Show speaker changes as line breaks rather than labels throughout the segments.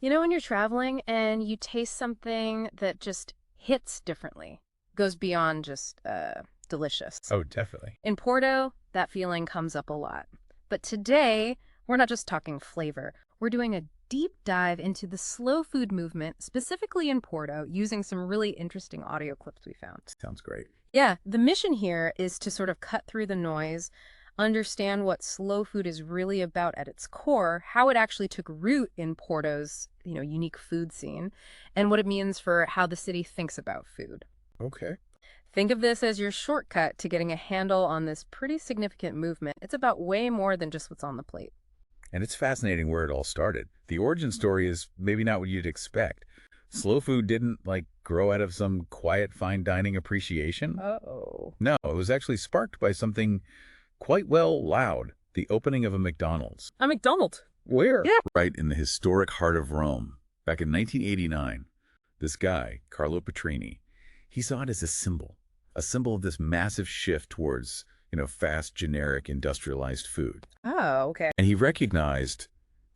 You know, when you're traveling and you taste something that just hits differently, goes beyond just delicious.
Oh, definitely.
In Porto, that feeling comes up a lot. But today, we're not just talking flavor. We're doing a deep dive into the slow food movement, specifically in Porto, using some really interesting audio clips we found.
Sounds great.
Yeah, the mission here is to sort of cut through the noise, understand what slow food is really about at its core, how it actually took root in Porto's, unique food scene, and what it means for how the city thinks about food.
Okay.
Think of this as your shortcut to getting a handle on this pretty significant movement. It's about way more than just what's on the plate.
And it's fascinating where it all started. The origin story is maybe not what you'd expect. Slow food didn't grow out of some quiet fine dining appreciation.
Oh.
No, it was actually sparked by something quite loud, the opening of a McDonald's.
A McDonald's.
Where?
Yeah.
Right in the historic heart of Rome, back in 1989. This guy, Carlo Petrini, he saw it as a symbol of this massive shift towards, fast, generic, industrialized food.
Oh, okay.
And he recognized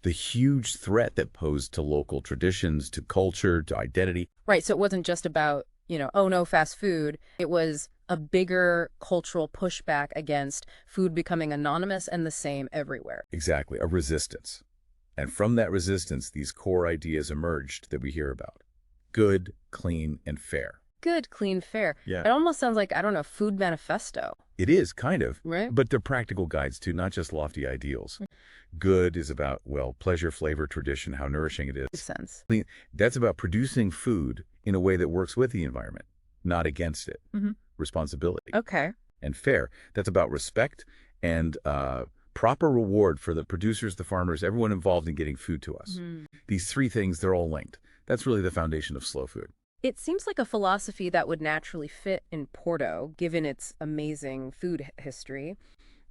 the huge threat that posed to local traditions, to culture, to identity.
Right, so it wasn't just about, oh no, fast food. It was a bigger cultural pushback against food becoming anonymous and the same everywhere.
Exactly, a resistance. And from that resistance, these core ideas emerged that we hear about. Good, clean, and fair.
Good, clean, fair.
Yeah.
It almost sounds like, I don't know, food manifesto.
It is, kind of.
Right.
But they're practical guides too, not just lofty ideals. Good is about, pleasure, flavor, tradition, how nourishing it is.
Makes sense.
Clean, that's about producing food in a way that works with the environment, not against it.
Mm-hmm.
Responsibility.
Okay.
And fair, that's about respect and proper reward for the producers, the farmers, everyone involved in getting food to us.
Mm-hmm.
These three things, they're all linked. That's really the foundation of slow food.
It seems like a philosophy that would naturally fit in Porto, given its amazing food history.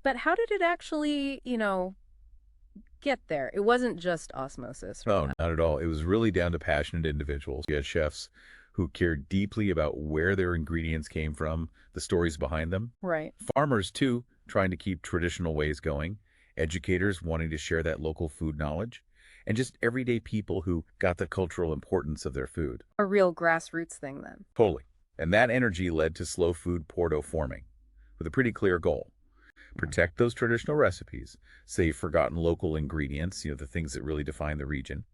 But how did it actually, get there? It wasn't just osmosis.
Oh, not at all. It was really down to passionate individuals. You had chefs who cared deeply about where their ingredients came from, the stories behind them.
Right.
Farmers, too, trying to keep traditional ways going. Educators wanting to share that local food knowledge. And just everyday people who got the cultural importance of their food.
A real grassroots thing, then.
Totally. And that energy led to Slow Food Porto forming, with a pretty clear goal. Protect those traditional recipes, save forgotten local ingredients, the things that really define the region,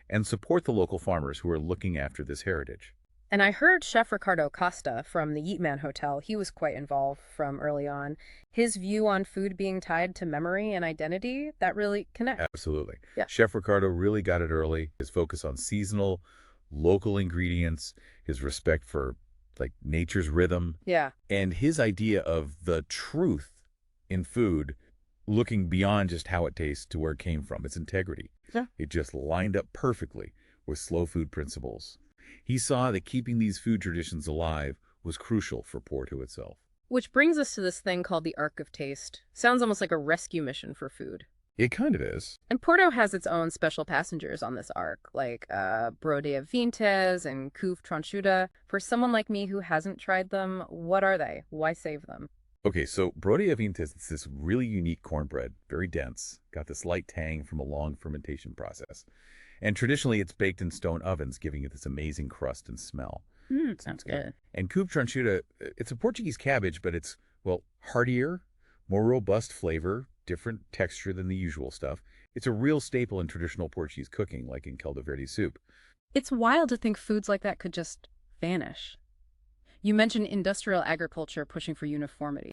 and support the local farmers who are looking after this heritage.
And I heard Chef Ricardo Costa from the Yeatman Hotel, he was quite involved from early on. His view on food being tied to memory and identity, that really connects.
Absolutely.
Yeah.
Chef Ricardo really got it early. His focus on seasonal, local ingredients, his respect for nature's rhythm.
Yeah.
And his idea of the truth in food, looking beyond just how it tastes to where it came from, its integrity.
Yeah.
It just lined up perfectly with slow food principles. He saw that keeping these food traditions alive was crucial for Porto itself.
Which brings us to this thing called the Arc of Taste. Sounds almost like a rescue mission for food.
It kind of is.
And Porto has its own special passengers on this arc, like Brodea Vintes and Couve Tranchuda. For someone like me who hasn't tried them, what are they? Why save them?
Okay, so Brodea Vintes is this really unique cornbread, very dense, got this light tang from a long fermentation process. And traditionally, it's baked in stone ovens, giving it this amazing crust and smell.
Sounds good.
And Couve Tranchuda, it's a Portuguese cabbage, but it's, heartier, more robust flavor, different texture than the usual stuff. It's a real staple in traditional Portuguese cooking, like in caldo verde soup.
It's wild to think foods like that could just vanish. You mentioned industrial agriculture pushing for uniformity.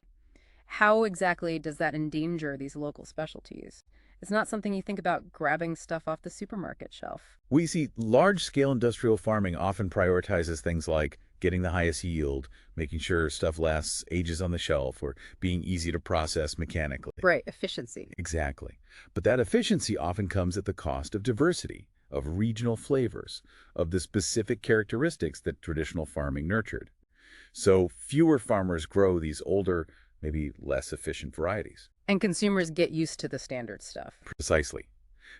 How exactly does that endanger these local specialties? It's not something you think about grabbing stuff off the supermarket shelf.
We see large-scale industrial farming often prioritizes things like getting the highest yield, making sure stuff lasts ages on the shelf, or being easy to process mechanically.
Right, efficiency.
Exactly. But that efficiency often comes at the cost of diversity, of regional flavors, of the specific characteristics that traditional farming nurtured. So fewer farmers grow these older, maybe less efficient varieties.
And consumers get used to the standard stuff.
Precisely.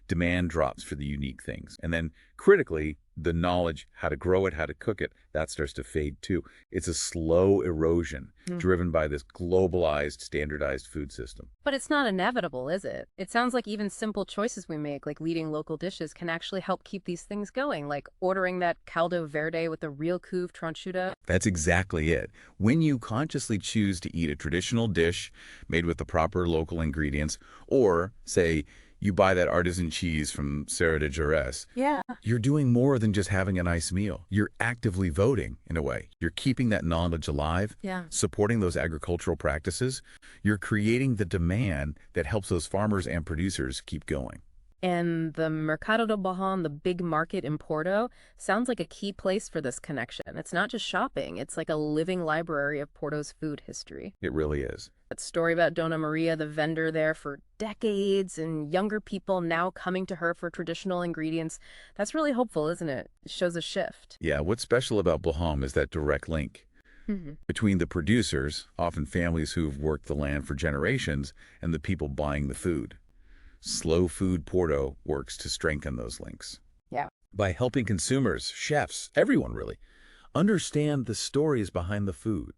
Demand drops for the unique things. And then critically, the knowledge how to grow it, how to cook it, that starts to fade too. It's a slow erosion driven by this globalized, standardized food system.
But it's not inevitable, is it? It sounds like even simple choices we make, like leading local dishes, can actually help keep these things going, like ordering that caldo verde with the real couve tranchuta.
That's exactly it. When you consciously choose to eat a traditional dish made with the proper local ingredients, or, say, you buy that artisan cheese from Serra de Jerez,
Yeah.
you're doing more than just having a nice meal. You're actively voting, in a way. You're keeping that knowledge alive,
Yeah.
supporting those agricultural practices. You're creating the demand that helps those farmers and producers keep going.
And the Mercado do Bajan, the big market in Porto, sounds like a key place for this connection. It's not just shopping, it's like a living library of Porto's food history.
It really is.
That story about Dona Maria, the vendor there for decades, and younger people now coming to her for traditional ingredients, that's really hopeful, isn't it? It shows a shift.
Yeah, what's special about Bohom is that direct link between the producers, often families who've worked the land for generations, and the people buying the food. Slow Food Porto works to strengthen those links.
Yeah.
By helping consumers, chefs, everyone really, understand the stories behind the food,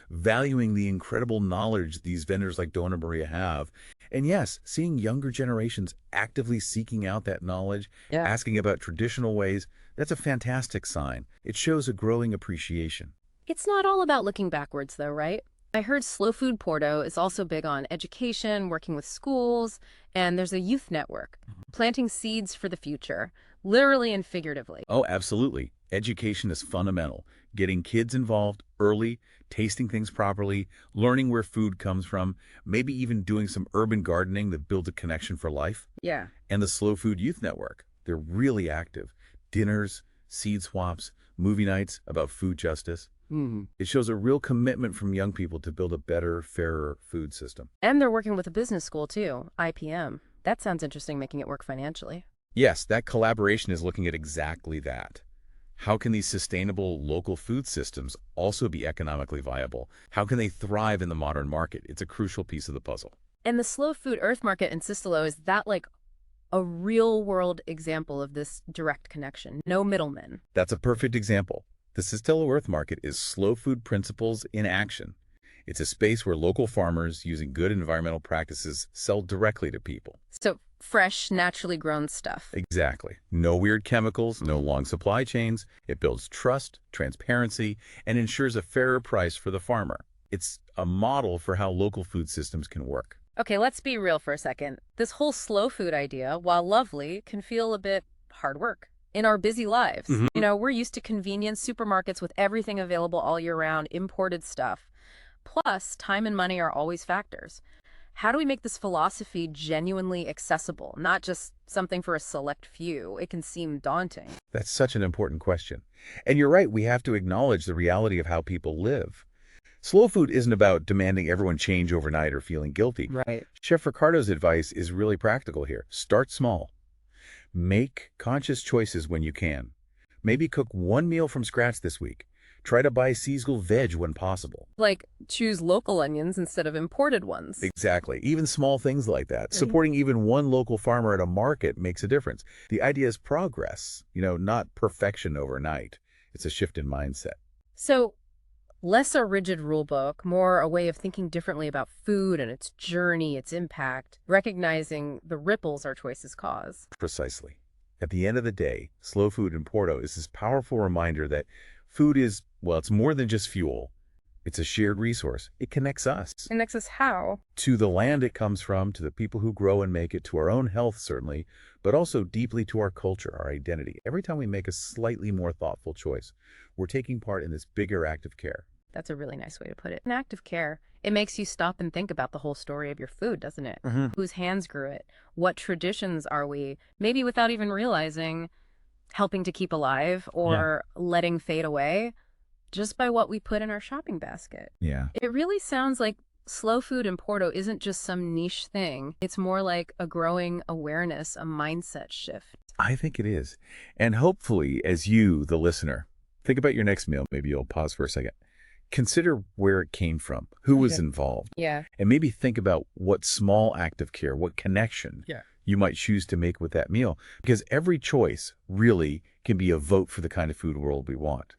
valuing the incredible knowledge these vendors like Dona Maria have, and yes, seeing younger generations actively seeking out that knowledge, asking about traditional ways, that's a fantastic sign. It shows a growing appreciation.
It's not all about looking backwards, though, right? I heard Slow Food Porto is also big on education, working with schools, and there's a youth network, planting seeds for the future, literally and figuratively.
Oh, absolutely. Education is fundamental. Getting kids involved early, tasting things properly, learning where food comes from, maybe even doing some urban gardening that builds a connection for life.
Yeah.
And the Slow Food Youth Network, they're really active. Dinners, seed swaps, movie nights about food justice. It shows a real commitment from young people to build a better, fairer food system.
And they're working with a business school, too, IPM. That sounds interesting, making it work financially.
Yes, that collaboration is looking at exactly that. How can these sustainable local food systems also be economically viable? How can they thrive in the modern market? It's a crucial piece of the puzzle.
And the Slow Food Earth Market in Sistelo, is that like a real-world example of this direct connection? No middlemen.
That's a perfect example. The Sistelo Earth Market is slow food principles in action. It's a space where local farmers, using good environmental practices, sell directly to people.
So fresh, naturally grown stuff.
Exactly. No weird chemicals, no long supply chains. It builds trust, transparency, and ensures a fairer price for the farmer. It's a model for how local food systems can work.
Okay, let's be real for a second. This whole slow food idea, while lovely, can feel a bit hard work in our busy lives. You know, we're used to convenience supermarkets with everything available all year round, imported stuff. Plus, time and money are always factors. How do we make this philosophy genuinely accessible, not just something for a select few? It can seem daunting.
That's such an important question. And you're right, we have to acknowledge the reality of how people live. Slow food isn't about demanding everyone change overnight or feeling guilty.
Right.
Chef Ricardo's advice is really practical here. Start small. Make conscious choices when you can. Maybe cook one meal from scratch this week. Try to buy seasonal veg when possible.
Like choose local onions instead of imported ones.
Exactly. Even small things like that. Supporting even one local farmer at a market makes a difference. The idea is progress, not perfection overnight. It's a shift in mindset.
So, less a rigid rule book, more a way of thinking differently about food and its journey, its impact, recognizing the ripples our choices cause.
Precisely. At the end of the day, Slow Food in Porto is this powerful reminder that food is, well, it's more than just fuel. It's a shared resource. It connects us.
Connects us how?
To the land it comes from, to the people who grow and make it, to our own health, certainly, but also deeply to our culture, our identity. Every time we make a slightly more thoughtful choice, we're taking part in this bigger act of care.
That's a really nice way to put it. An act of care. It makes you stop and think about the whole story of your food, doesn't it? Whose hands grew it? What traditions are we, maybe without even realizing, helping to keep alive or letting fade away just by what we put in our shopping basket?
Yeah.
It really sounds like slow food in Porto isn't just some niche thing. It's more like a growing awareness, a mindset shift.
I think it is. And hopefully, as you, the listener, think about your next meal, maybe you'll pause for a second. Consider where it came from, who was involved,
Yeah.
and maybe think about what small act of care, what connection you might choose to make with that meal, because every choice really can be a vote for the kind of food world we want.